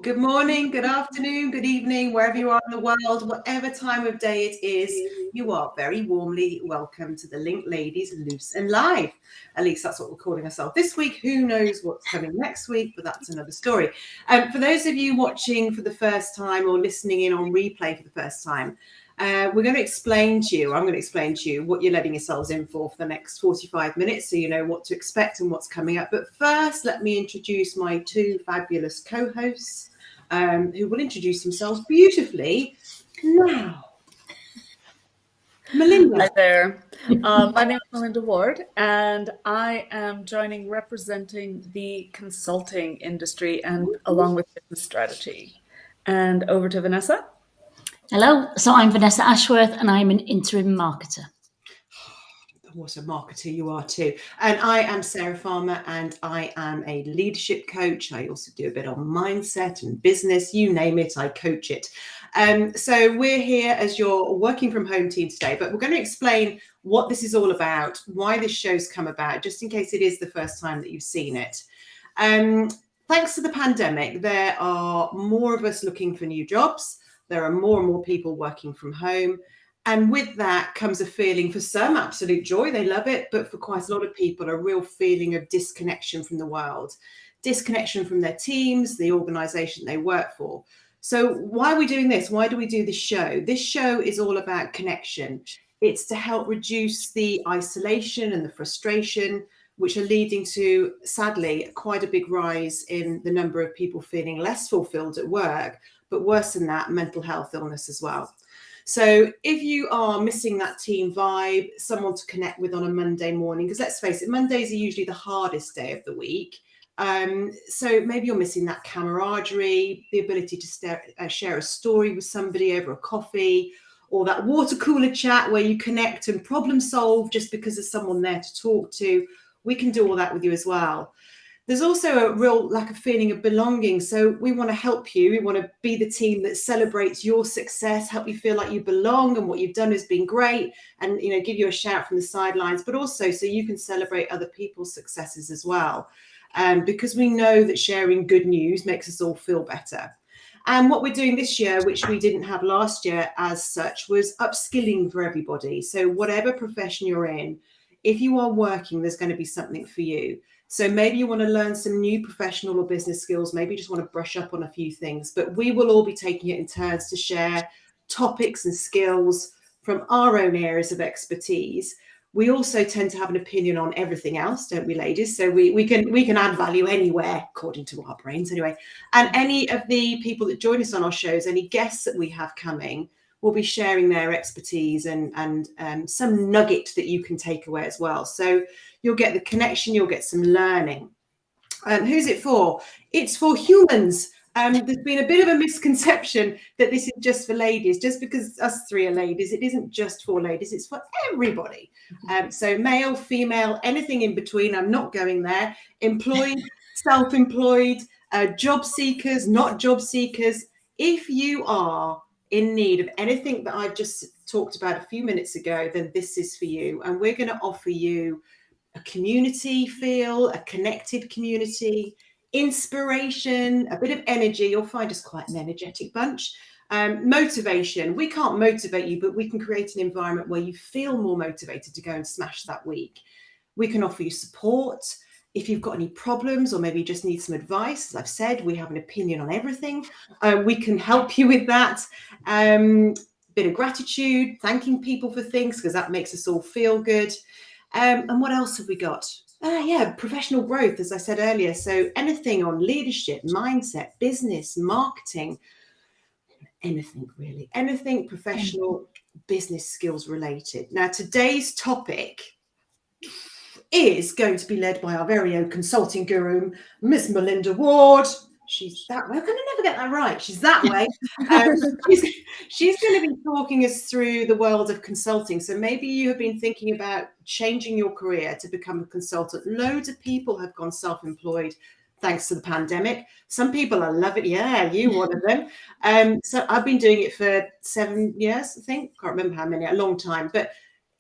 Good morning, good afternoon, good evening, wherever you are in the world, whatever time of day it is, you are very warmly welcome to the Link Ladies Loose and Live. At least that's what we're calling ourselves this week. Who knows what's coming next week, but that's another story. For those of you watching for the first time or listening in on replay for the first time, I'm going to explain to you what you're letting yourselves in for the next 45 minutes so you know what to expect and what's coming up. But first, let me introduce my two fabulous co-hosts who will introduce themselves beautifully now. Melinda. Hi there. My name is Melinda Ward, and I am representing the consulting industry and along with business strategy. And over to Vanessa. Hello, so I'm Vanessa Ashworth and I'm an interim marketer. What a marketer you are too. And I am Sarah Farmer and I am a leadership coach. I also do a bit on mindset and business, you name it, I coach it. So we're here as your working from home team today, but we're going to explain what this is all about, why this show's come about, just in case it is the first time that you've seen it. Thanks to the pandemic, there are more of us looking for new jobs. There are more and more people working from home. And with that comes a feeling, for some, absolute joy. They love it. But for quite a lot of people, a real feeling of disconnection from the world, disconnection from their teams, the organization they work for. So why are we doing this? Why do we do this show? This show is all about connection. It's to help reduce the isolation and the frustration, which are leading to, sadly, quite a big rise in the number of people feeling less fulfilled at work. But worse than that, mental health illness as well. So if you are missing that team vibe, someone to connect with on a Monday morning, because let's face it, Mondays are usually the hardest day of the week. So maybe you're missing that camaraderie, the ability to share a story with somebody over a coffee, or that water cooler chat where you connect and problem solve just because there's someone there to talk to. We can do all that with you as well. There's also a real lack of feeling of belonging. So we want to help you. We want to be the team that celebrates your success, help you feel like you belong and what you've done has been great, and give you a shout from the sidelines, but also so you can celebrate other people's successes as well. Because we know that sharing good news makes us all feel better. And what we're doing this year, which we didn't have last year as such, was upskilling for everybody. So whatever profession you're in, if you are working, there's going to be something for you. So maybe you want to learn some new professional or business skills. Maybe you just want to brush up on a few things. But we will all be taking it in turns to share topics and skills from our own areas of expertise. We also tend to have an opinion on everything else, don't we, ladies? So we can add value anywhere, according to our brains anyway. And any of the people that join us on our shows, any guests that we have coming, will be sharing their expertise and some nugget that you can take away as well. So you'll get the connection, you'll get some learning. Who's it for? It's for humans. There's been a bit of a misconception that this is just for ladies. Just because us three are ladies, it isn't just for ladies, it's for everybody. So male, female, anything in between. I'm not going there. Employed, self-employed, job seekers, not job seekers. If you are in need of anything that I've just talked about a few minutes ago, then this is for you. And we're going to offer you a community feel, a connected community, inspiration, a bit of energy. You'll find us quite an energetic bunch. Motivation. We can't motivate you, but we can create an environment where you feel more motivated to go and smash that week. We can offer you support. If you've got any problems or maybe you just need some advice, as I've said, we have an opinion on everything. We can help you with that. Bit of gratitude, thanking people for things, because that makes us all feel good. And what else have we got? Professional growth, as I said earlier. So anything on leadership, mindset, business, marketing, anything really, anything professional, business skills related. Now, today's topic is going to be led by our very own consulting guru, Miss Melinda Ward. She's that way. I'm going to never get that right. She's that way. She's going to be talking us through the world of consulting. So maybe you have been thinking about changing your career to become a consultant. Loads of people have gone self-employed thanks to the pandemic. Some people are loving it. Yeah, you one of them. So I've been doing it for 7 years, I think. Can't remember how many, a long time. But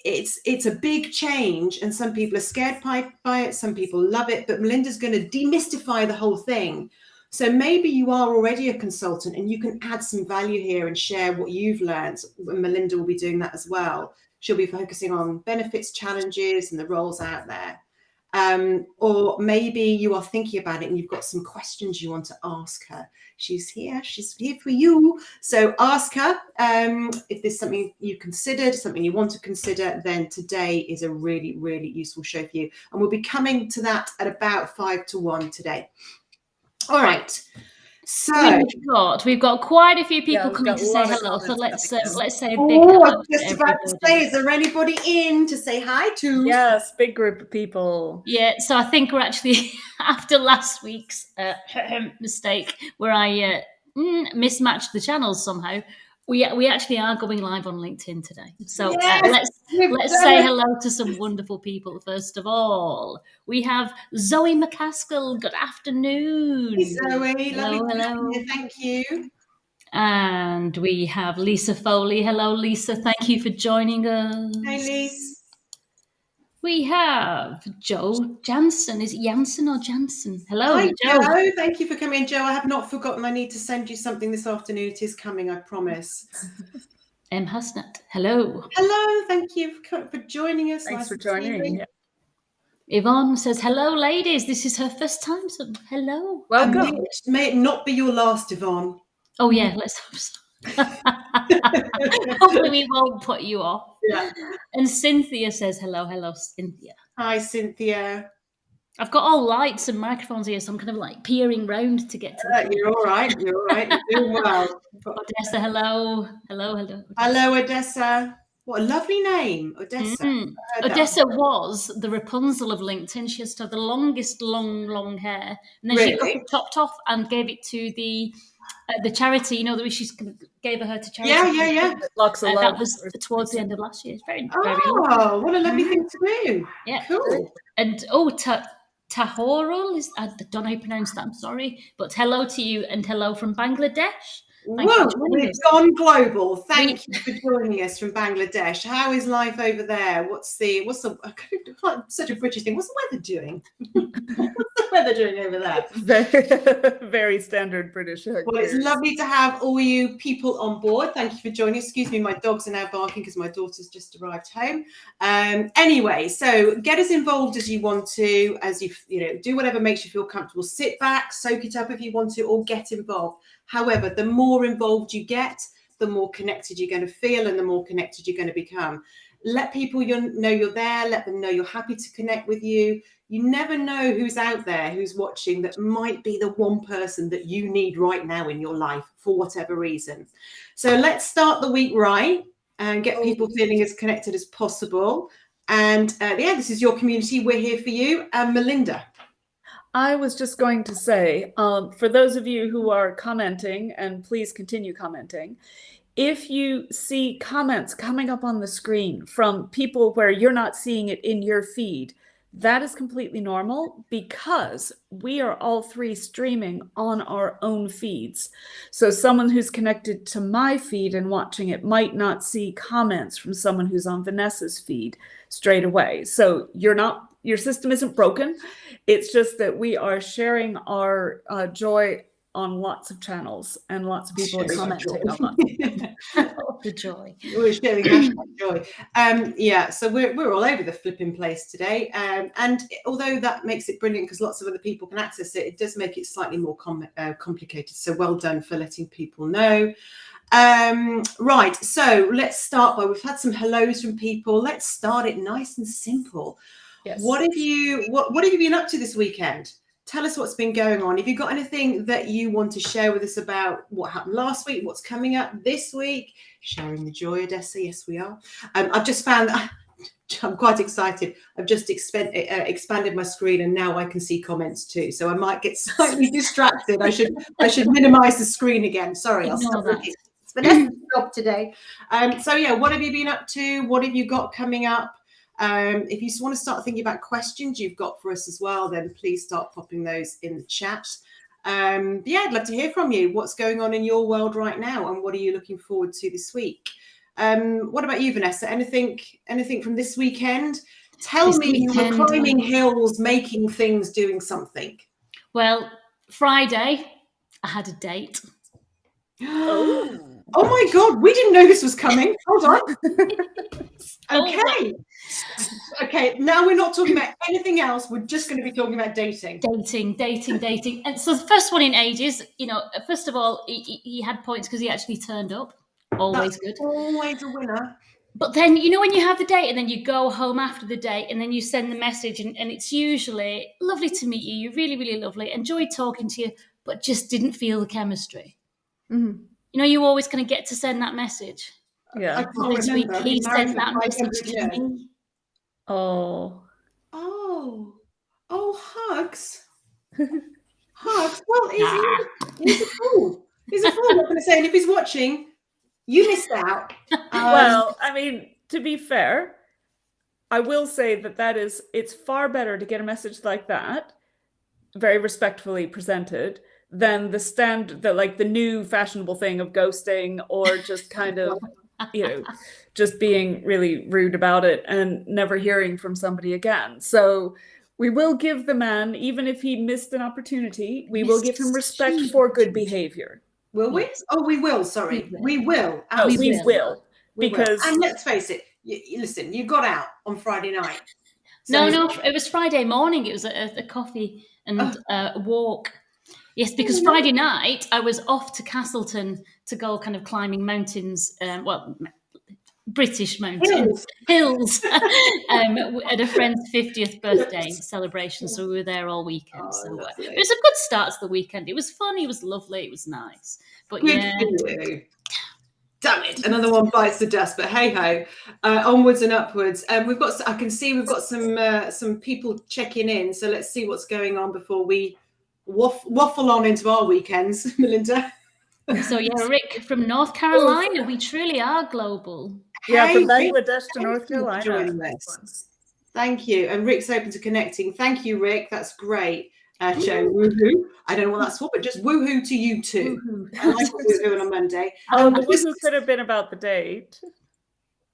it's a big change, and some people are scared by it. Some people love it. But Melinda's going to demystify the whole thing. So maybe you are already a consultant and you can add some value here and share what you've learned. Melinda will be doing that as well. She'll be focusing on benefits, challenges, and the roles out there. Or maybe you are thinking about it and you've got some questions you want to ask her. She's here for you. So ask her if there's something you considered, something you want to consider, then today is a really, really useful show for you. And we'll be coming to that at about 1 to today. All right. So we've got quite a few people coming to say hello. So let's say a big hello. I was just about to say, is there anybody in to say hi to? Yes, big group of people. Yeah, so I think we're actually after last week's mistake where I mismatched the channels somehow. We actually are going live on LinkedIn today. So let's say hello to some wonderful people. First of all, we have Zoe McCaskill. Good afternoon. Hey, Zoe. Hello. Thank you. And we have Lisa Foley. Hello, Lisa. Thank you for joining us. Hey, Lisa. We have Joe Jansen. Is it Jansen or Jansen? Hello, Hi, Joe. Thank you for coming, Joe. I have not forgotten. I need to send you something this afternoon. It is coming, I promise. Hasnat. Hello. Hello. Thank you for joining us. Thanks for joining. Yvonne says, hello, ladies. This is her first time. So hello. Welcome. May it not be your last, Yvonne. Oh, yeah. Let's hope so. Hopefully we won't put you off. Yeah. And Cynthia says, hello, Cynthia. Hi, Cynthia. I've got all lights and microphones here, so I'm kind of like peering round to get to You're all right. You're doing well. Odessa, hello. Hello, Odessa. What a lovely name, Odessa. Odessa was the Rapunzel of LinkedIn. She has to have the longest, long hair. And then she got it chopped off and gave it to the charity, that she gave her to charity. Yeah. Lots of love. That was towards the end of last year. It's very lovely. What a lovely thing to do. Yeah. Cool. And Tahorul, I don't know how you pronounce that, I'm sorry. But hello to you and hello from Bangladesh. Whoa, we've gone global. Thank you for joining us from Bangladesh. How is life over there? What's the such a British thing? What's the weather doing? What's the weather doing over there? Very, very standard British. Well, it's lovely to have all you people on board. Thank you for joining. Excuse me, my dogs are now barking because my daughter's just arrived home. Anyway, so get as involved as you want to, as you do whatever makes you feel comfortable. Sit back, soak it up if you want to, or get involved. However, the more involved you get, the more connected you're going to feel and the more connected you're going to become. Let people know you're there. Let them know you're happy to connect with you. You never know who's out there, who's watching, that might be the one person that you need right now in your life for whatever reason. So let's start the week right and get people feeling as connected as possible. And this is your community. We're here for you. Melinda. I was just going to say, for those of you who are commenting, and please continue commenting, if you see comments coming up on the screen from people where you're not seeing it in your feed, that is completely normal because we are all three streaming on our own feeds. So someone who's connected to my feed and watching it might not see comments from someone who's on Vanessa's feed straight away. So your system isn't broken. It's just that we are sharing our joy on lots of channels and lots of people are commenting on the joy. We're sharing hashtag joy. So we're all over the flipping place today. And although that makes it brilliant because lots of other people can access it, it does make it slightly more complicated. So well done for letting people know. Right, so let's start we've had some hellos from people. Let's start it nice and simple. Yes. What have you been up to this weekend? Tell us what's been going on. Have you got anything that you want to share with us about what happened last week, what's coming up this week? Sharing the joy, Odessa. Yes, we are. I've just found I'm quite excited. I've just expanded my screen and now I can see comments too. So I might get slightly distracted. I should minimize the screen again. Sorry, I'll stop that. It's Vanessa's job today. What have you been up to? What have you got coming up? If you want to start thinking about questions you've got for us as well, then please start popping those in the chat. I'd love to hear from you. What's going on in your world right now and what are you looking forward to this week? What about you, Vanessa? Anything from this weekend? Tell me you were climbing hills, making things, doing something. Well, Friday, I had a date. Oh. Oh my God, we didn't know this was coming. Hold on. Okay. Okay, now we're not talking about anything else. We're just going to be talking about dating. Dating. And so the first one in ages, first of all, he had points because he actually turned up. Always good. Always a winner. But then, when you have the date and then you go home after the date and then you send the message and it's usually lovely to meet you. You're really, really lovely. Enjoyed talking to you, but just didn't feel the chemistry. Mm-hmm. You always going to get to send that message. Yeah. This week, he sent that message to me. Oh. Oh, hugs. Hugs. Well, he's a fool. He's a fool. I'm not going to say. And if he's watching, you missed out. Well, I mean, to be fair, I will say it's far better to get a message like that, very respectfully presented, than the new fashionable thing of ghosting or just kind of, just being really rude about it and never hearing from somebody again. So we will give the man, even if he missed an opportunity, we will give him respect for good behavior. Will we? Oh, we will. Sorry. We will. We will. Because and let's face it, listen, you got out on Friday night. So... No, it was Friday morning. It was a coffee and a walk. Yes, because Friday night I was off to Castleton to go kind of climbing mountains, British mountains, hills, at a friend's 50th birthday celebration. So we were there all weekend. So it was a good start to the weekend. It was fun. It was lovely. It was nice. But good for you. Damn it! Another one bites the dust. But hey ho, onwards and upwards. I can see we've got some people checking in. So let's see what's going on before we waffle on into our weekends, Melinda. So Rick from North Carolina. We truly are global. Yeah, from Bangladesh to North Carolina. Thank you. And Rick's open to connecting. Thank you, Rick. That's great. Joe, woohoo. I don't know what that's for, but just woohoo to you too. I like woohoo on a Monday. Oh, the woohoo could have been about the date.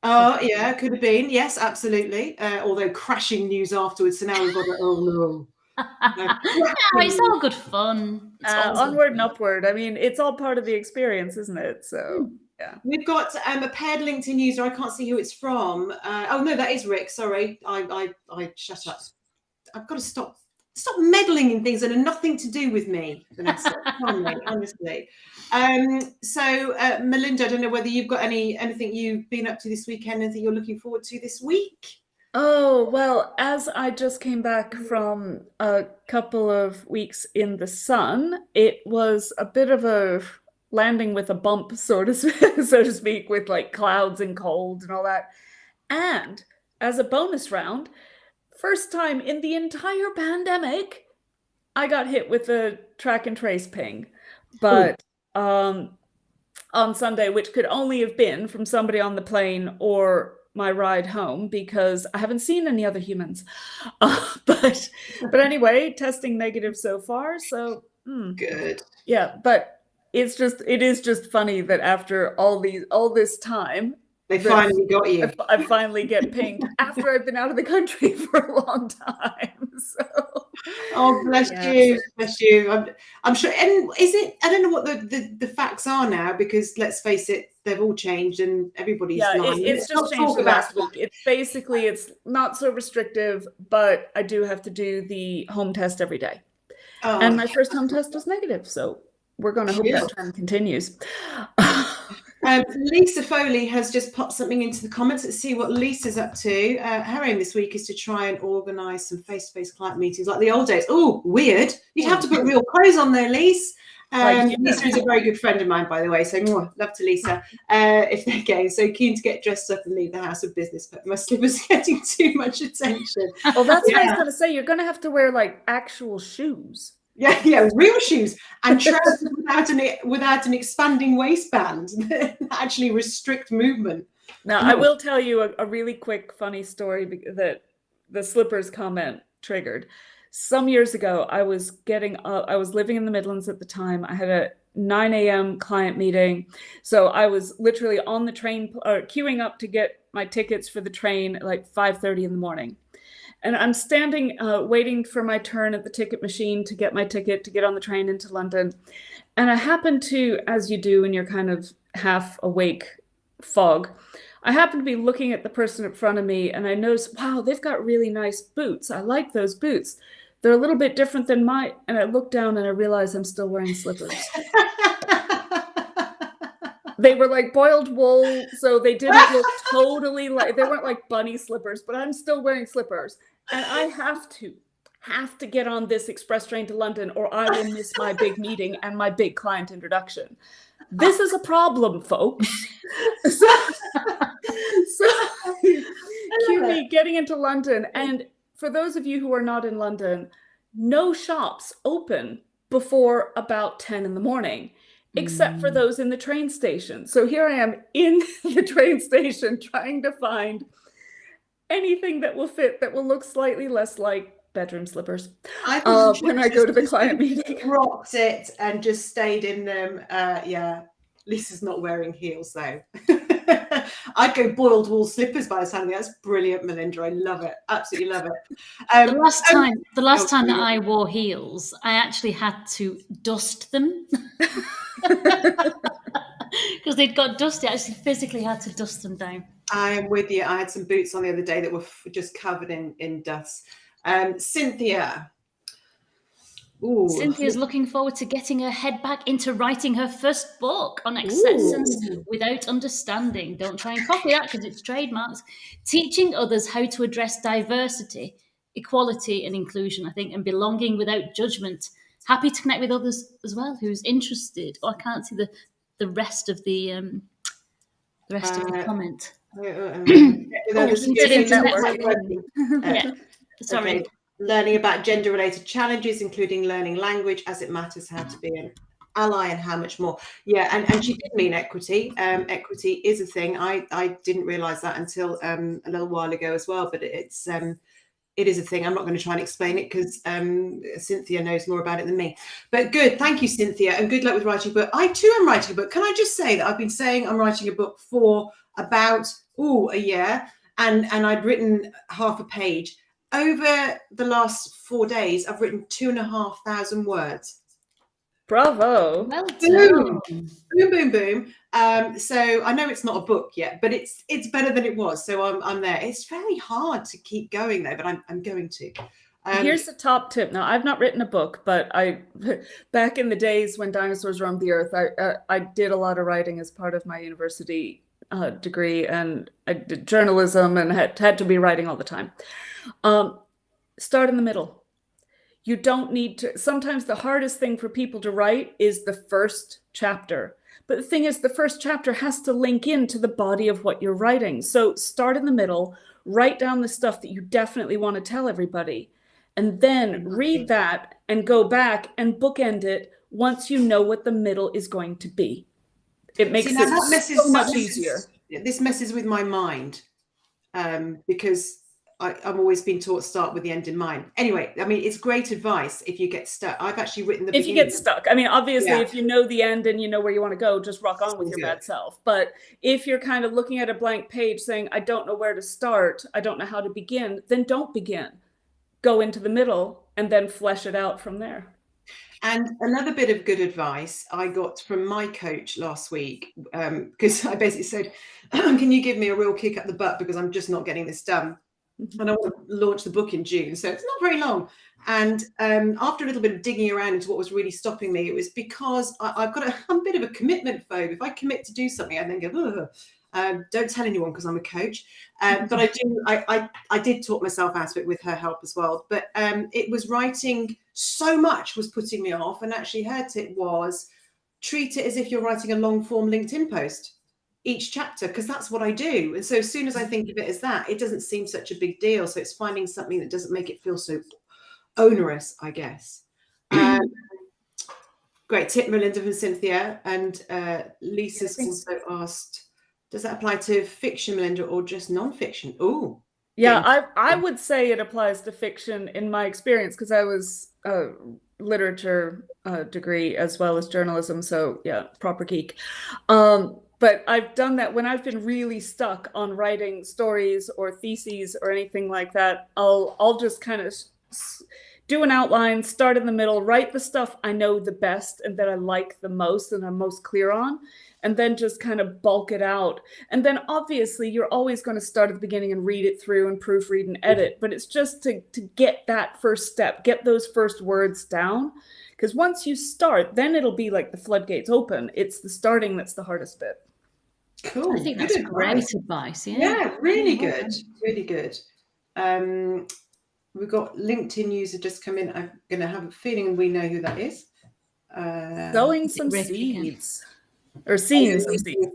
Oh, yeah, could have been. Yes, absolutely. Although crashing news afterwards. So now we've got oh no. It's all good fun. Onward and upward. I mean, it's all part of the experience, isn't it? So yeah. We've got a paired LinkedIn user. I can't see who it's from. Oh no, that is Rick. Sorry, I shut up. I've got to stop meddling in things that are nothing to do with me, Vanessa. Honestly. So Melinda, I don't know whether you've got anything you've been up to this weekend, anything you're looking forward to this week. Oh, well, as I just came back from a couple of weeks in the sun, it was a bit of a landing with a bump, so to speak, with like clouds and cold and all that. And as a bonus round, first time in the entire pandemic, I got hit with a track and trace ping. But on Sunday, which could only have been from somebody on the plane or my ride home, because I haven't seen any other humans. But anyway, testing negative so far. So good. Yeah, but it is just funny that after all this time, they finally got you. I finally get pinged after I've been out of the country for a long time. So, oh, bless you. I'm sure. And is it? I don't know what the facts are now, because let's face it, they've all changed and everybody's lying. It's just changed the last week. It's not so restrictive, but I do have to do the home test every day. Oh, and my first home test was negative, so we're going to hope that trend continues. Lisa Foley has just popped something into the comments. Let's see what Lisa's up to. Her aim this week is to try and organise some face-to-face client meetings like the old days. Oh, weird. You'd have to put real clothes on there, Lisa. Lisa is a very good friend of mine, by the way, so love to Lisa. If they're gay, so keen to get dressed up and leave the house of business, but my slippers getting too much attention. Well, that's what I was going to say. You're going to have to wear like actual shoes. Yeah, real shoes and trousers without an expanding waistband that actually restrict movement. Now, I will tell you a really quick funny story that the slippers comment triggered. Some years ago, I was living in the Midlands at the time. I had a 9 a.m. client meeting. So I was literally on the train, queuing up to get my tickets for the train at like 5:30 in the morning. And I'm standing, waiting for my turn at the ticket machine to get my ticket to get on the train into London. And I happened to, as you do in your kind of half awake fog, I happened to be looking at the person in front of me, and I noticed, wow, they've got really nice boots. I like those boots. They're a little bit different than mine. And I looked down and I realized I'm still wearing slippers. They were like boiled wool, so they didn't look totally like, they weren't like bunny slippers, but I'm still wearing slippers. And I have to get on this express train to London, or I will miss my big meeting and my big client introduction. This is a problem, folks. So cue me getting into London. And for those of you who are not in London, no shops open before about 10 in the morning, except for those in the train station. So here I am in the train station trying to find anything that will fit, that will look slightly less like bedroom slippers when I go to the client meeting. Rocked it and just stayed in them. Yeah, Lisa's not wearing heels though. I'd go boiled wool slippers by the time. That's brilliant, Melinda. I love it. Absolutely love it. The last time that I wore heels, I actually had to dust them because they'd got dusty. I actually physically had to dust them down. I am with you. I had some boots on the other day that were just covered in dust. Cynthia. Ooh. Cynthia's looking forward to getting her head back into writing her first book on acceptance without understanding. Don't try and copy that because it's trademarks. Teaching others how to address diversity, equality and inclusion, I think, and belonging without judgment. Happy to connect with others as well who's interested. Oh, I can't see the rest of the comment. Sorry. Okay. Learning about gender-related challenges, including learning language as it matters, how to be an ally and how much more. Yeah, and she did mean equity. Equity is a thing. I didn't realise that until a little while ago as well, but it is a thing. I'm not going to try and explain it because Cynthia knows more about it than me. But good. Thank you, Cynthia, and good luck with writing a book. I too am writing a book. Can I just say that I've been saying I'm writing a book for about a year, and I'd written half a page. Over the last 4 days, I've written 2,500 words. Bravo. Well done. Boom, boom, boom. So I know it's not a book yet, but it's better than it was. So I'm there. It's very hard to keep going though, but I'm going to. Here's the top tip. Now, I've not written a book, but back in the days when dinosaurs roamed the earth, I did a lot of writing as part of my university degree, and I did journalism and had to be writing all the time. Start in the middle. You don't need to. Sometimes the hardest thing for people to write is the first chapter. But the thing is, the first chapter has to link into the body of what you're writing. So start in the middle, write down the stuff that you definitely want to tell everybody, and then read that and go back and bookend it once you know what the middle is going to be. It makes it so much easier. This messes with my mind because I've always been taught start with the end in mind. Anyway, I mean, it's great advice if you get stuck. I've actually written the beginning. If you get stuck, I mean, obviously, if you know the end and you know where you want to go, just rock on with your bad self. But if you're kind of looking at a blank page saying, I don't know where to start, I don't know how to begin, then don't begin. Go into the middle and then flesh it out from there. And another bit of good advice I got from my coach last week, because I basically said, can you give me a real kick up the butt because I'm just not getting this done? And I want to launch the book in June, so it's not very long. And after a little bit of digging around into what was really stopping me, it was because I'm a bit of a commitment phobe. If I commit to do something, I then go, don't tell anyone because I'm a coach. But I did talk myself out of it with her help as well. But it was writing so much was putting me off. And actually her tip was treat it as if you're writing a long form LinkedIn post. Each chapter, because that's what I do. And so as soon as I think of it as that, it doesn't seem such a big deal. So it's finding something that doesn't make it feel so onerous, I guess. Great tip, Melinda and Cynthia. And Lisa's also asked, does that apply to fiction, Melinda, or just non-fiction? Oh, yeah, I would say it applies to fiction in my experience because I was a literature degree as well as journalism. So yeah, proper geek. But I've done that when I've been really stuck on writing stories or theses or anything like that. I'll just kind of do an outline, start in the middle, write the stuff I know the best and that I like the most and I'm most clear on, and then just kind of bulk it out. And then obviously you're always going to start at the beginning and read it through and proofread and edit, but it's just to get that first step, get those first words down. Because once you start, then it'll be like the floodgates open. It's the starting that's the hardest bit. Cool. I think that's great advice. Yeah, really good. Really good. We've got LinkedIn user just come in. I'm going to have a feeling we know who that is. Sowing some Rick seeds. Or seeing some seeds.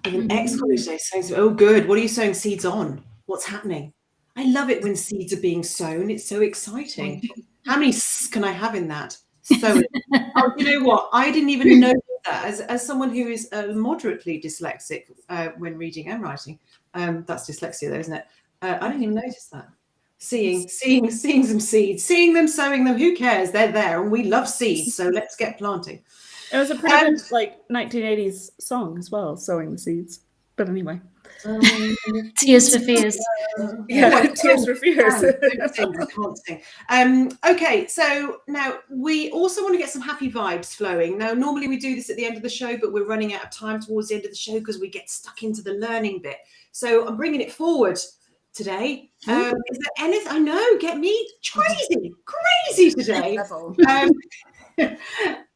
With an exclamation point. Oh, good. What are you sowing seeds on? What's happening? I love it when seeds are being sown. It's so exciting. How many can I have in that? So, oh, you know what? I didn't even know that. As someone who is moderately dyslexic when reading and writing, that's dyslexia, though, isn't it? I didn't even notice that. Seeing some seeds, seeing them, sowing them. Who cares? They're there, and we love seeds. So let's get planting. It was a pretty good, like 1980s song as well, sowing the seeds. But anyway. Tears for Fears. Tears for Fears. I can't sing. Okay, so now we also want to get some happy vibes flowing. Now, normally we do this at the end of the show, but we're running out of time towards the end of the show because we get stuck into the learning bit. So I'm bringing it forward today. Is there anything? I know, get me crazy today.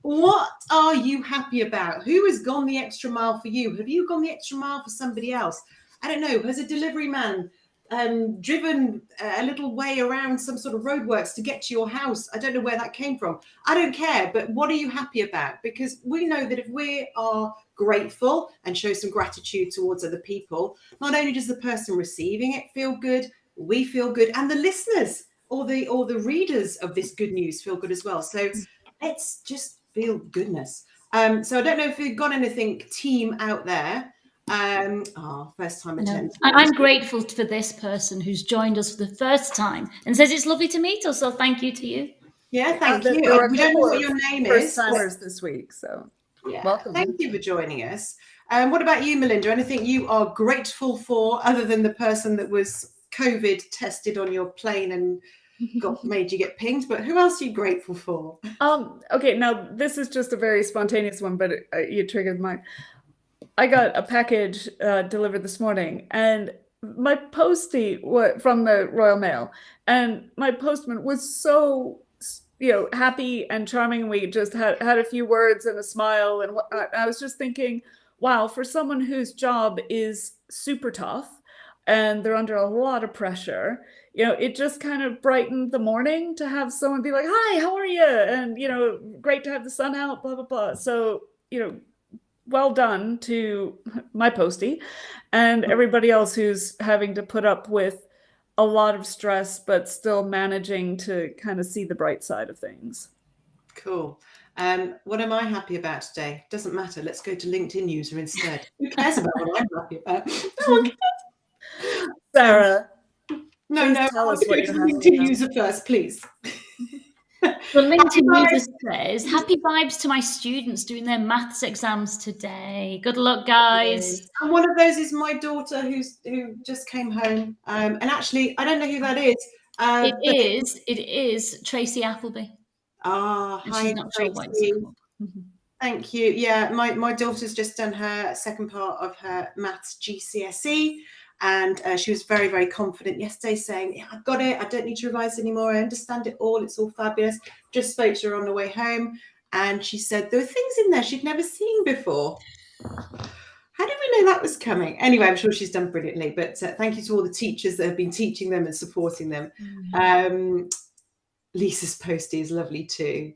What are you happy about? Who has gone the extra mile for you? Have you gone the extra mile for somebody else? I don't know. Has a delivery man driven a little way around some sort of roadworks to get to your house? I don't know where that came from. I don't care. But what are you happy about? Because we know that if we are grateful and show some gratitude towards other people, not only does the person receiving it feel good, we feel good, and the listeners or the readers of this good news feel good as well. So let's just feel goodness. So I don't know if you've got anything team out there. First time attendee. I'm grateful for this person who's joined us for the first time and says it's lovely to meet us. So thank you to you. Yeah, thank you. We don't know what your name is. First timers this week, so yeah, welcome. Thank you for joining us. What about you, Melinda? Anything you are grateful for other than the person that was COVID tested on your plane and made you get pinged? But who else are you grateful for? Okay, now this is just a very spontaneous one, but you triggered mine. I got a package delivered this morning, and my postie from the Royal Mail, and my postman was so happy and charming, and we just had a few words and a smile, and I was just thinking, wow, for someone whose job is super tough and they're under a lot of pressure, it just kind of brightened the morning to have someone be like, hi, how are you? And, great to have the sun out, blah, blah, blah. So, well done to my postie and everybody else who's having to put up with a lot of stress, but still managing to kind of see the bright side of things. Cool. What am I happy about today? Doesn't matter. Let's go to LinkedIn user instead. Who cares about what I'm happy about? No one cares. Sarah, no, tell us what you're LinkedIn user first, please. The LinkedIn user says, happy vibes to my students doing their maths exams today. Good luck, guys. And one of those is my daughter who just came home. And actually, I don't know who that is. It is Tracy Appleby. Hi, Tracy. Thank you. Yeah, my daughter's just done her second part of her maths GCSE. And she was very, very confident yesterday, saying, yeah, I've got it. I don't need to revise anymore. I understand it all. It's all fabulous. Just spoke to her on the way home. And she said there were things in there she'd never seen before. How did we know that was coming? Anyway, I'm sure she's done brilliantly. But thank you to all the teachers that have been teaching them and supporting them. Lisa's postie is lovely too.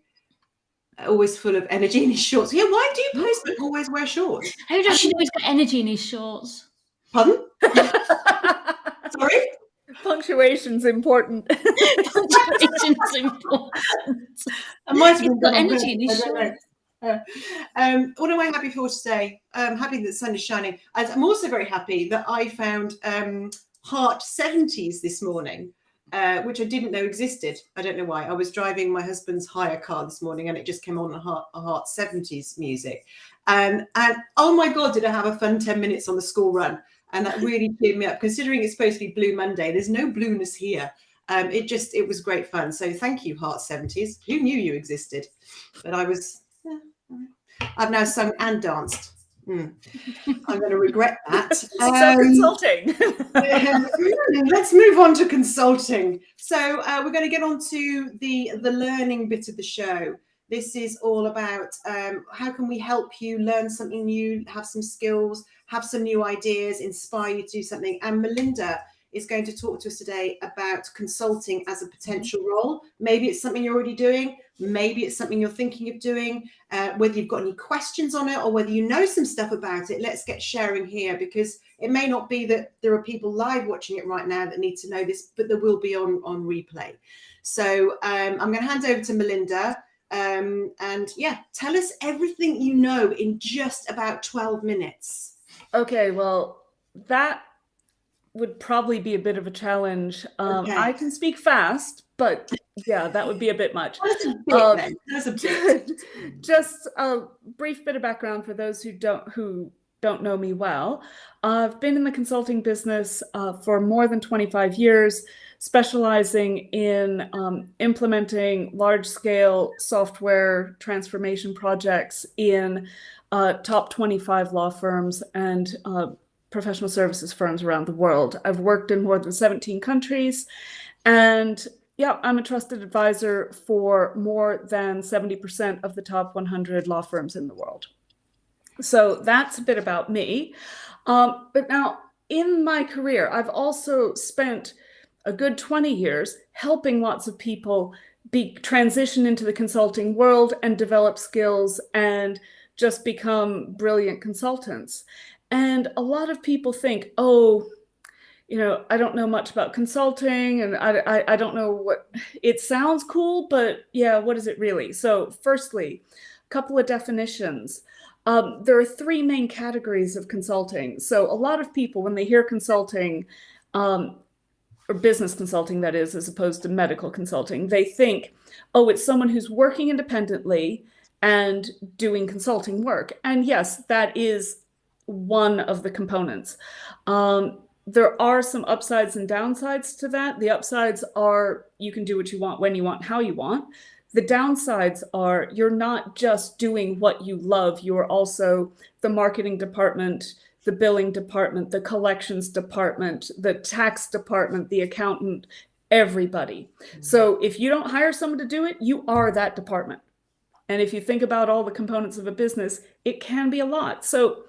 Always full of energy in his shorts. Yeah, why do you postmen always wear shorts? How does she know he's got energy in his shorts? Pardon? Sorry? Punctuation's important. Punctuation's important. I might have got energy in his shorts. What am I happy for today? I'm happy that the sun is shining. I'm also very happy that I found Heart 70s this morning, which I didn't know existed. I don't know why. I was driving my husband's hire car this morning and it just came on a Heart 70s music. And oh my God, did I have a fun 10 minutes on the school run. And that really cheered me up, considering it's supposed to be Blue Monday. There's no blueness here. It was great fun. So thank you, Heart 70s. Who knew you existed? But I've now sung and danced. I'm going to regret that. So consulting. Let's move on to consulting. So we're going to get on to the learning bit of the show. This is all about how can we help you learn something new, have some skills, have some new ideas, inspire you to do something. And Melinda is going to talk to us today about consulting as a potential role. Maybe it's something you're already doing. Maybe it's something you're thinking of doing. Whether you've got any questions on it or whether you know some stuff about it, let's get sharing here, because it may not be that there are people live watching it right now that need to know this, but there will be on replay. So I'm going to hand over to Melinda. And yeah, tell us everything you know in just about 12 minutes. Okay, well, that would probably be a bit of a challenge. Okay. I can speak fast, but yeah, that would be a bit much. That's a bit. Just a brief bit of background for those who don't know me well. I've been in the consulting business for more than 25 years, specializing in implementing large-scale software transformation projects in top 25 law firms and professional services firms around the world. I've worked in more than 17 countries, and yeah, I'm a trusted advisor for more than 70% of the top 100 law firms in the world. So that's a bit about me. But now in my career, I've also spent a good 20 years helping lots of people transition into the consulting world and develop skills and just become brilliant consultants. And a lot of people think, oh, I don't know much about consulting, and I don't know what it sounds cool, but yeah, what is it really? So firstly, a couple of definitions. There are three main categories of consulting. So a lot of people, when they hear consulting, or business consulting, that is, as opposed to medical consulting, they think, oh, it's someone who's working independently and doing consulting work. And yes, that is one of the components. There are some upsides and downsides to that. The upsides are you can do what you want, when you want, how you want. The downsides are you're not just doing what you love, you're also the marketing department, the billing department, the collections department, the tax department, the accountant, everybody. So if you don't hire someone to do it, you are that department. And if you think about all the components of a business, it can be a lot. So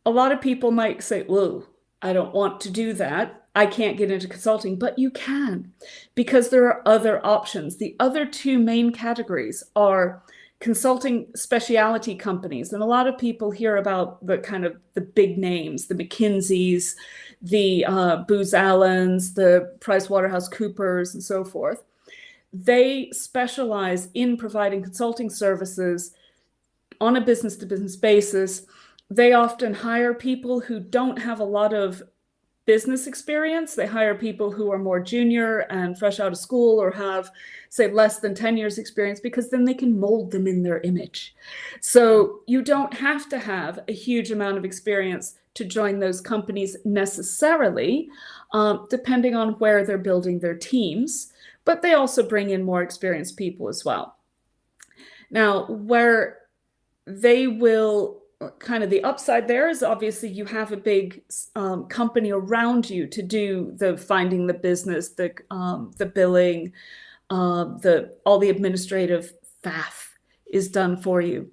a lot of people might say, whoa, I don't want to do that. I can't get into consulting, but you can, because there are other options. The other two main categories are consulting specialty companies. And a lot of people hear about the kind of the big names, the McKinseys, the Booz Allens, the PricewaterhouseCoopers, and so forth. They specialize in providing consulting services on a business-to-business basis. They often hire people who don't have a lot of business experience. They hire people who are more junior and fresh out of school or have, say, less than 10 years experience, because then they can mold them in their image. So you don't have to have a huge amount of experience to join those companies necessarily, depending on where they're building their teams, but they also bring in more experienced people as well. Now, where they will kind of the upside there is obviously you have a big company around you to do the finding the business, the billing, all the administrative faff is done for you.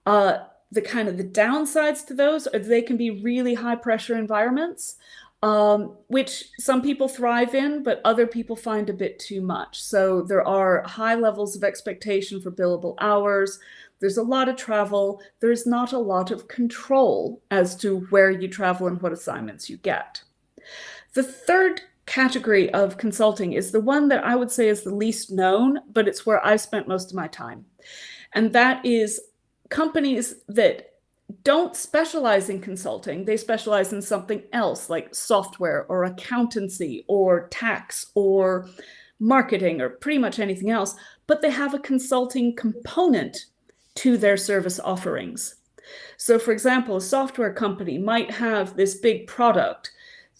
The kind of the downsides to those are they can be really high pressure environments, which some people thrive in, but other people find a bit too much. So there are high levels of expectation for billable hours. There's a lot of travel. There's not a lot of control as to where you travel and what assignments you get. The third category of consulting is the one that I would say is the least known, but it's where I've spent most of my time. And that is companies that don't specialize in consulting. They specialize in something else like software or accountancy or tax or marketing or pretty much anything else, but they have a consulting component to their service offerings. So for example, a software company might have this big product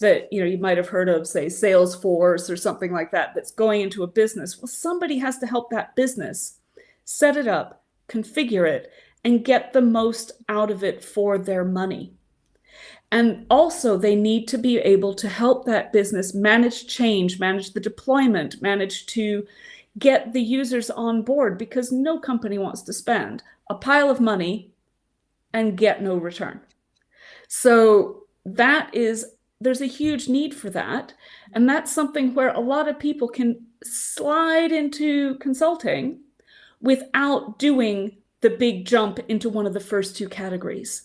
that, you might have heard of, say, Salesforce or something like that, that's going into a business. Well, somebody has to help that business set it up, configure it, and get the most out of it for their money. And also, they need to be able to help that business manage change, manage the deployment, manage to get the users on board, because no company wants to spend a pile of money and get no return. So there's a huge need for that. And that's something where a lot of people can slide into consulting without doing the big jump into one of the first two categories.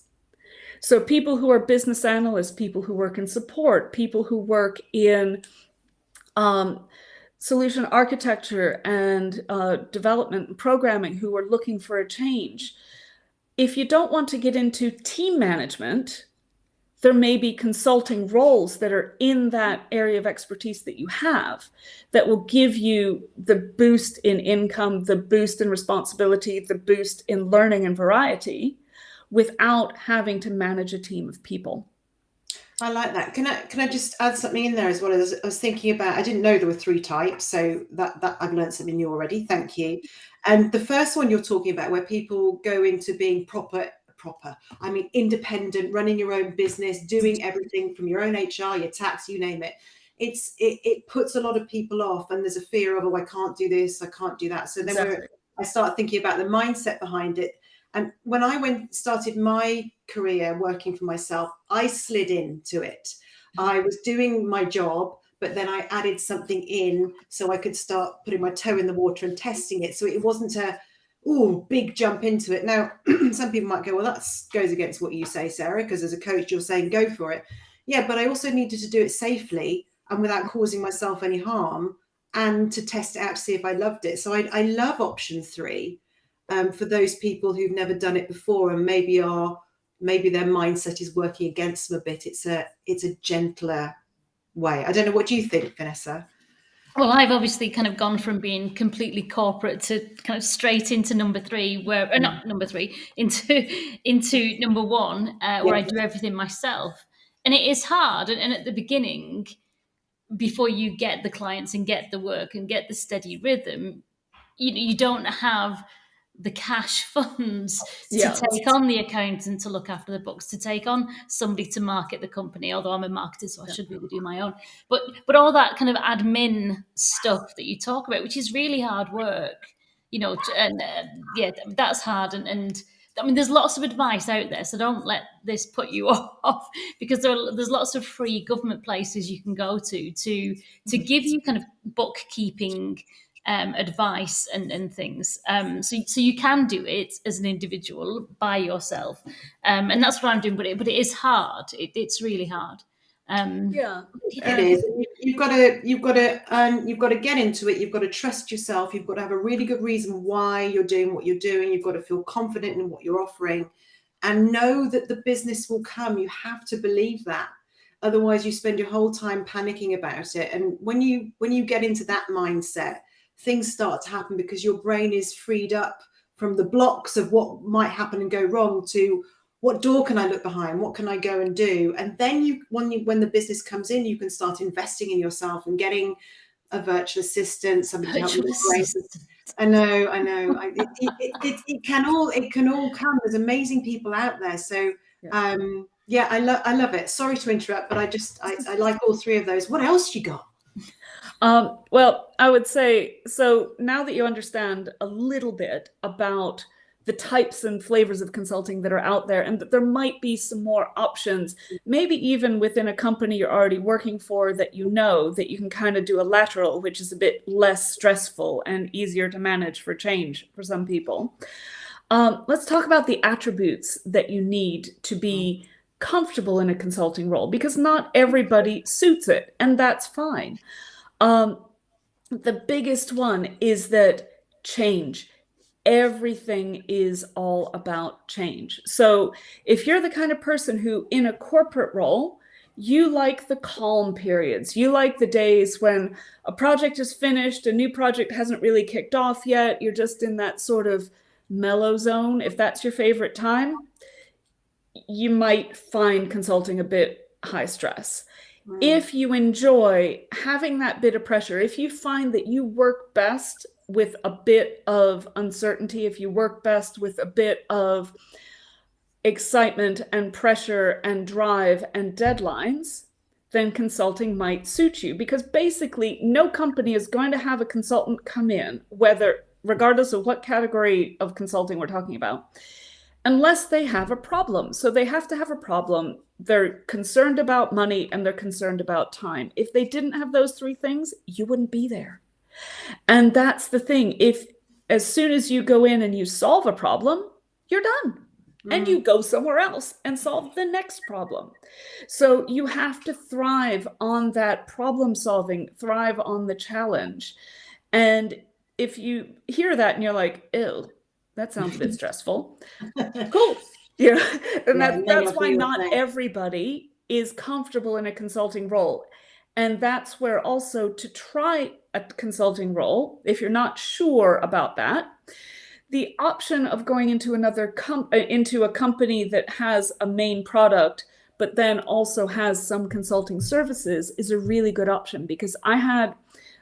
So people who are business analysts, people who work in support, people who work in solution architecture and development and programming, who are looking for a change. If you don't want to get into team management, there may be consulting roles that are in that area of expertise that you have that will give you the boost in income, the boost in responsibility, the boost in learning and variety without having to manage a team of people. I like that. Can I just add something in there as well? I was thinking about, I didn't know there were 3 types, so that I've learned something new already. Thank you. And the first one you're talking about, where people go into being I mean, independent, running your own business, doing everything from your own HR, your tax, you name it. It puts a lot of people off, and there's a fear of, oh, I can't do this, I can't do that. So then I start thinking about the mindset behind it. And when I started my career working for myself, I slid into it. I was doing my job, but then I added something in so I could start putting my toe in the water and testing it. So it wasn't a big jump into it. Now, some people might go, well, that goes against what you say, Sarah, because as a coach, you're saying go for it. Yeah, but I also needed to do it safely and without causing myself any harm, and to test it out to see if I loved it. So I love option 3. For those people who've never done it before and maybe their mindset is working against them a bit. It's a gentler way. I don't know. What do you think, Vanessa? Well, I've obviously kind of gone from being completely corporate to kind of straight into number 3, not number 3, into number 1, where I do everything myself. And it is hard. And at the beginning, before you get the clients and get the work and get the steady rhythm, you don't have the cash funds to take on the accountant to look after the books, to take on somebody to market the company, although I'm a marketer, so I should really do my own. But all that kind of admin stuff that you talk about, which is really hard work, and that's hard. And I mean, there's lots of advice out there, so don't let this put you off, because there's lots of free government places you can go to give you kind of bookkeeping advice and things. So you can do it as an individual by yourself. And that's what I'm doing, but it is hard. It's really hard. It is. You've got to get into it. You've got to trust yourself. You've got to have a really good reason why you're doing what you're doing. You've got to feel confident in what you're offering and know that the business will come. You have to believe that. Otherwise you spend your whole time panicking about it. And when you get into that mindset, things start to happen, because your brain is freed up from the blocks of what might happen and go wrong to what door can I look behind? What can I go and do? And then when the business comes in, you can start investing in yourself and getting a virtual assistant, somebody to help you with the I know. It can all come. There's amazing people out there. So I love it. Sorry to interrupt, but I like all 3 of those. What else you got? Well, I would say, so now that you understand a little bit about the types and flavors of consulting that are out there, and that there might be some more options, maybe even within a company you're already working for, that that you can kind of do a lateral, which is a bit less stressful and easier to manage for change for some people. Let's talk about the attributes that you need to be comfortable in a consulting role, because not everybody suits it, and that's fine. The biggest one is that change. Everything is all about change. So if you're the kind of person who, in a corporate role, you like the calm periods, you like the days when a project is finished, a new project hasn't really kicked off yet, you're just in that sort of mellow zone. If that's your favorite time, you might find consulting a bit high stress. If you enjoy having that bit of pressure, if you find that you work best with a bit of uncertainty, if you work best with a bit of excitement and pressure and drive and deadlines, then consulting might suit you, because basically no company is going to have a consultant come in, regardless of what category of consulting we're talking about, unless they have a problem. So they have to have a problem. They're concerned about money and they're concerned about time. If they didn't have those three things, you wouldn't be there. And that's the thing. If as soon as you go in and you solve a problem, you're done. And you go somewhere else and solve the next problem. So you have to thrive on that problem solving, thrive on the challenge. And if you hear that and you're like, ew, that sounds a bit stressful. Cool. Yeah. And that's why not everybody is comfortable in a consulting role. And that's where also, to try a consulting role, if you're not sure about that, the option of going into into a company that has a main product, but then also has some consulting services, is a really good option. Because I had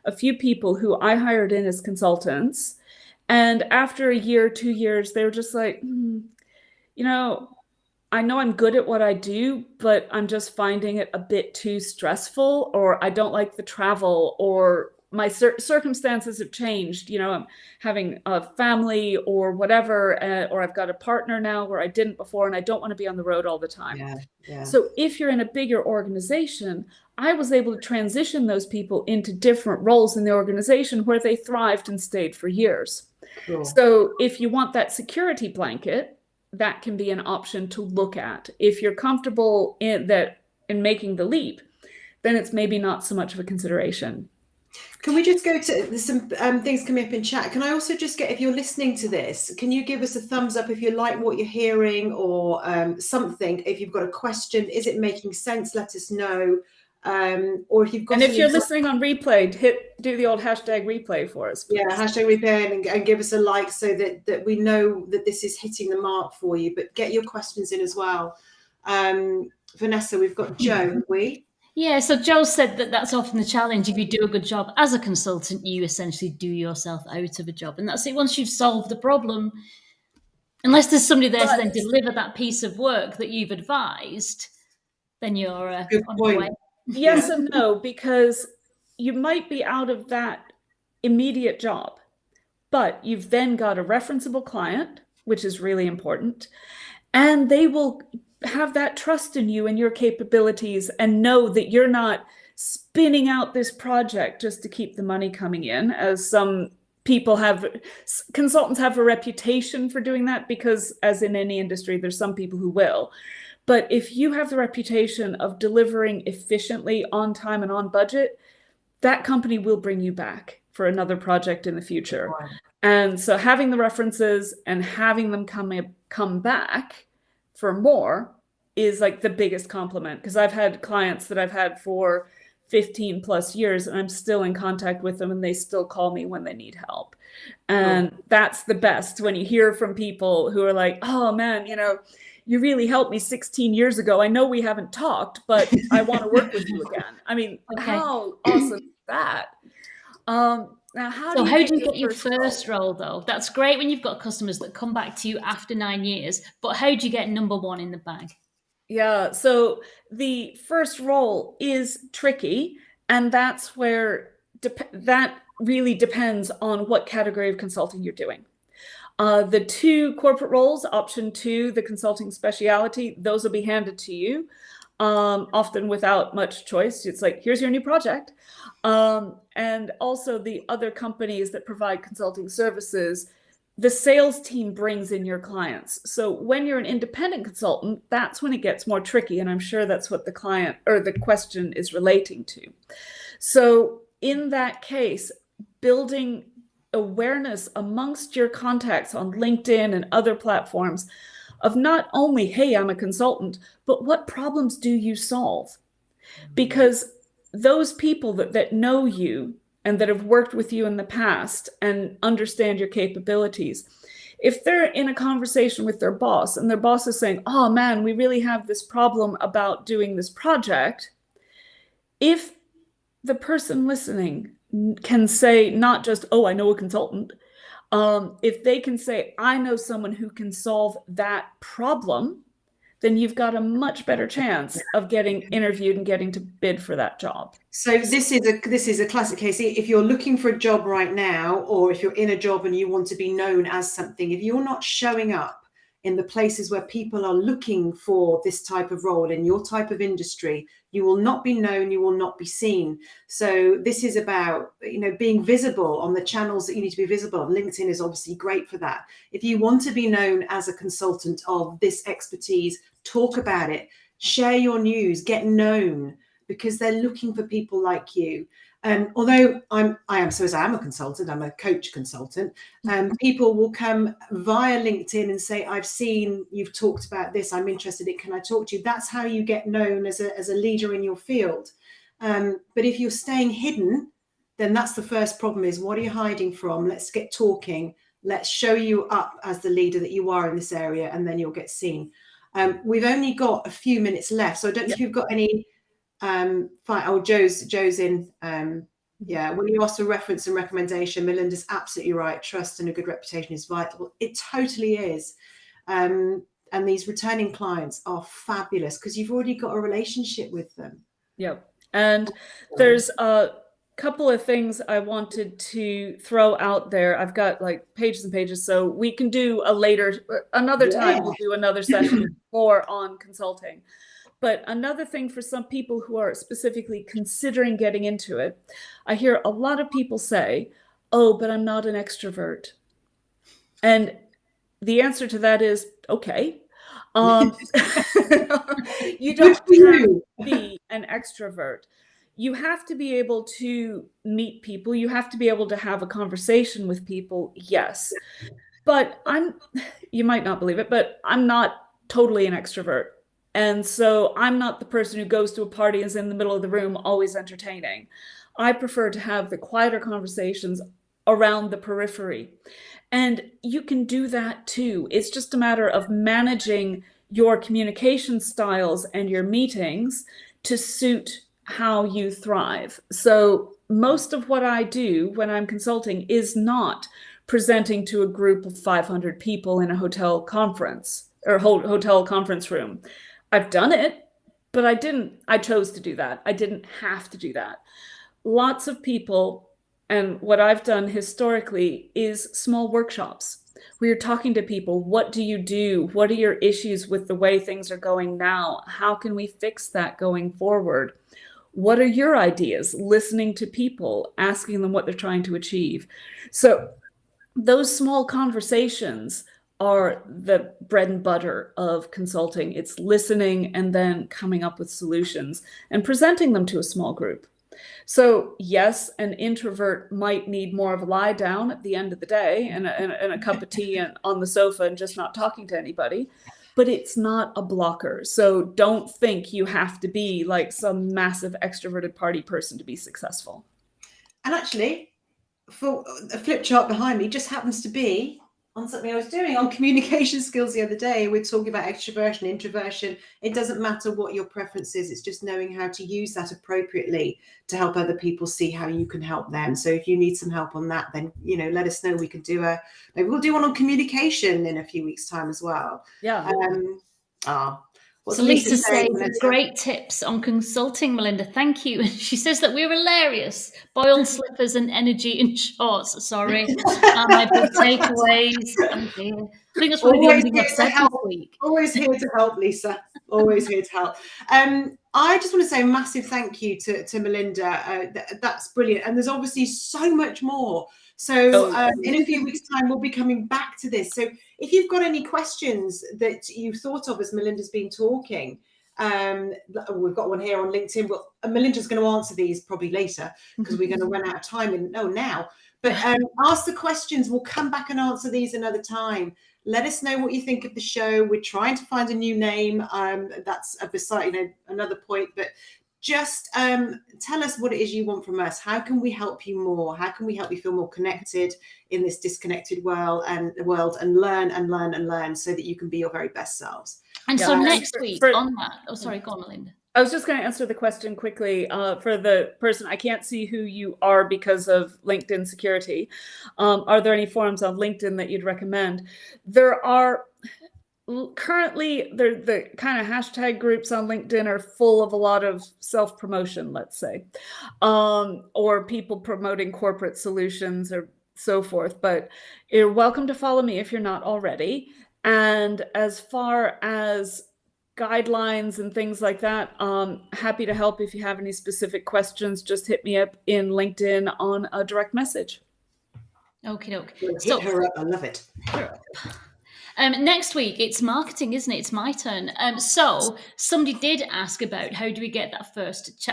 a few people who I hired in as consultants, and after a year, 2 years, they were just like, I know I'm good at what I do, but I'm just finding it a bit too stressful, or I don't like the travel, or my circumstances have changed. I'm having a family or whatever, or I've got a partner now where I didn't before, and I don't want to be on the road all the time. Yeah. So if you're in a bigger organization, I was able to transition those people into different roles in the organization where they thrived and stayed for years. Cool. So if you want that security blanket, that can be an option to look at. If you're comfortable in making the leap, then it's maybe not so much of a consideration. Can we just go to, there's some things coming up in chat. Can I also just get, if you're listening to this, can you give us a thumbs up if you like what you're hearing, or something? If you've got a question, is it making sense? Let us know. Or if you've got, and if you're listening on replay, do the old hashtag replay for us, please. Yeah, hashtag replay, and give us a like so that we know that this is hitting the mark for you. But get your questions in as well. Vanessa, we've got Joe, have we? Yeah, so Joe said that's often the challenge. If you do a good job as a consultant, you essentially do yourself out of a job. And that's it. Once you've solved the problem, unless there's somebody there to then deliver that piece of work that you've advised, then you're on your way. Yes and no, because you might be out of that immediate job, but you've then got a referenceable client, which is really important, and they will have that trust in you and your capabilities, and know that you're not spinning out this project just to keep the money coming in, as some people consultants have a reputation for doing that, because as in any industry, there's some people who will. But if you have the reputation of delivering efficiently, on time and on budget, that company will bring you back for another project in the future. Wow. And so having the references and having them come back for more is like the biggest compliment, because I've had clients that I've had for 15 plus years, and I'm still in contact with them, and they still call me when they need help. And that's the best, when you hear from people who are like, oh man, you really helped me 16 years ago. I know we haven't talked, but I want to work with you again. I mean, how awesome is that? Now, how do you get your first role, though? That's great when you've got customers that come back to you after 9 years, but how do you get number one in the bag? Yeah, so the first role is tricky, and that's where that really depends on what category of consulting you're doing. The 2 corporate roles, option 2, the consulting speciality, those will be handed to you, often without much choice. It's like, here's your new project. And also the other companies that provide consulting services, the sales team brings in your clients. So when you're an independent consultant, that's when it gets more tricky. And I'm sure that's what the client or the question is relating to. So in that case, building awareness amongst your contacts on LinkedIn and other platforms of not only, hey, I'm a consultant, but what problems do you solve? Because those people that know you and that have worked with you in the past and understand your capabilities, If they're in a conversation with their boss and their boss is saying, oh man, we really have this problem about doing this project, if the person listening can say not just, oh, I know a consultant, if they can say, I know someone who can solve that problem, then you've got a much better chance of getting interviewed and getting to bid for that job. So this is a classic case. If you're looking for a job right now, or if you're in a job and you want to be known as something, if you're not showing up in the places where people are looking for this type of role in your type of industry, you will not be known, you will not be seen. So this is about, being visible on the channels that you need to be visible. LinkedIn is obviously great for that. If you want to be known as a consultant of this expertise, talk about it, share your news, get known, because they're looking for people like you. Although I am a consultant, I'm a coach consultant, people will come via LinkedIn and say, I've seen you've talked about this, I'm interested in, can I talk to you? That's how you get known as a leader in your field. But if you're staying hidden, then that's the first problem, is what are you hiding from? Let's get talking. Let's show you up as the leader that you are in this area, and then you'll get seen. We've only got a few minutes left, so I don't know if you've got any Joe's in. When you ask for reference and recommendation, Melinda's absolutely right. Trust and a good reputation is vital. It totally is. And these returning clients are fabulous because you've already got a relationship with them. Yep. And there's a couple of things I wanted to throw out there. I've got like pages and pages, so we can do another time we'll do another session more on consulting. But another thing for some people who are specifically considering getting into it, I hear a lot of people say, oh, but I'm not an extrovert. And the answer to that is, okay. You don't have to be an extrovert. You have to be able to meet people. You have to be able to have a conversation with people, yes. But you might not believe it, but I'm not totally an extrovert. And so I'm not the person who goes to a party and is in the middle of the room always entertaining. I prefer to have the quieter conversations around the periphery. And you can do that too. It's just a matter of managing your communication styles and your meetings to suit how you thrive. So most of what I do when I'm consulting is not presenting to a group of 500 people in a hotel conference or hotel conference room. I've done it, but I chose to do that. I didn't have to do that. Lots of people, and what I've done historically is small workshops where you're talking to people. What do you do? What are your issues with the way things are going now? How can we fix that going forward? What are your ideas? Listening to people, asking them what they're trying to achieve. So those small conversations are the bread and butter of consulting. It's listening and then coming up with solutions and presenting them to a small group. So yes, an introvert might need more of a lie down at the end of the day and a cup of tea and on the sofa and just not talking to anybody, but it's not a blocker. So don't think you have to be like some massive extroverted party person to be successful. And actually, for a flip chart behind me just happens to be on something I was doing on communication skills the other day. We're talking about extroversion, introversion. It doesn't matter what your preference is. It's just knowing how to use that appropriately to help other people see how you can help them. So if you need some help on that, then, let us know. We could maybe we'll do one on communication in a few weeks' time as well. Yeah. What's so Lisa says Vanessa? Great tips on consulting, Melinda. Thank you. She says that we're hilarious. Boiled slippers and energy in shorts. Sorry. My big takeaways. Oh dear. I think that's one of the only things I've said this week. Always here to help, Lisa. Always here to help. I just want to say a massive thank you to Melinda. That's brilliant. And there's obviously so much more. So in a few weeks' time, we'll be coming back to this. So if you've got any questions that you've thought of as Melinda's been talking, we've got one here on LinkedIn. Well, Melinda's going to answer these probably later because we're going to run out of time now. But ask the questions. We'll come back and answer these another time. Let us know what you think of the show. We're trying to find a new name. That's beside another point, but just tell us what it is you want from us. How can we help you more? How can we help you feel more connected in this disconnected world and learn so that you can be your very best selves? And Yeah, so and next week on that, oh, sorry, go on, Melinda. I was just going to answer the question quickly for the person. I can't see who you are because of LinkedIn security. Are there any forums on LinkedIn that you'd recommend? There are currently, the kind of hashtag groups on LinkedIn are full of a lot of self-promotion, let's say, or people promoting corporate solutions or so forth. But you're welcome to follow me if you're not already. And as far as guidelines and things like that, happy to help. If you have any specific questions, just hit me up in LinkedIn on a direct message. Okie doke. So, hit her up. I love it. Next week, it's marketing, isn't it? It's my turn. So somebody did ask about how do we get that first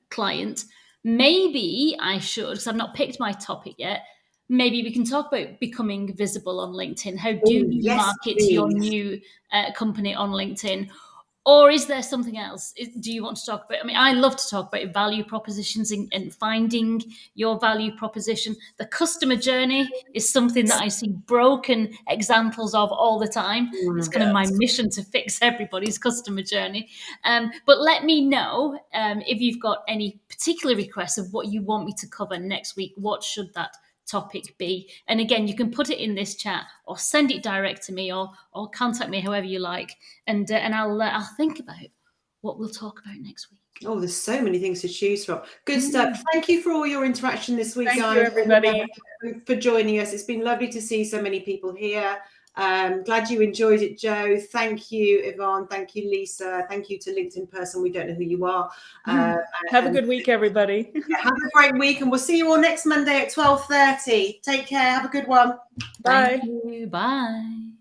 client. Maybe I should, because I've not picked my topic yet. Maybe we can talk about becoming visible on LinkedIn. How do you market your new company on LinkedIn? Or is there something else? Do you want to talk about? I mean, I love to talk about value propositions and finding your value proposition. The customer journey is something that I see broken examples of all the time. It's kind of my mission to fix everybody's customer journey. But let me know if you've got any particular requests of what you want me to cover next week. What should that topic be? And again, you can put it in this chat or send it direct to me or contact me however you like, and I'll think about what we'll talk about next week. Oh, there's so many things to choose from. Good stuff. Thank you for all your interaction this week, guys. Thank you, everybody, for joining us. It's been lovely to see so many people here. Glad you enjoyed it, Joe. Thank you, Yvonne. Thank you, Lisa. Thank you to LinkedIn person. We don't know who you are. Have a good week, everybody. Have a great week, and we'll see you all next Monday at 12:30. Take care. Have a good one. Bye. Thank you. Bye.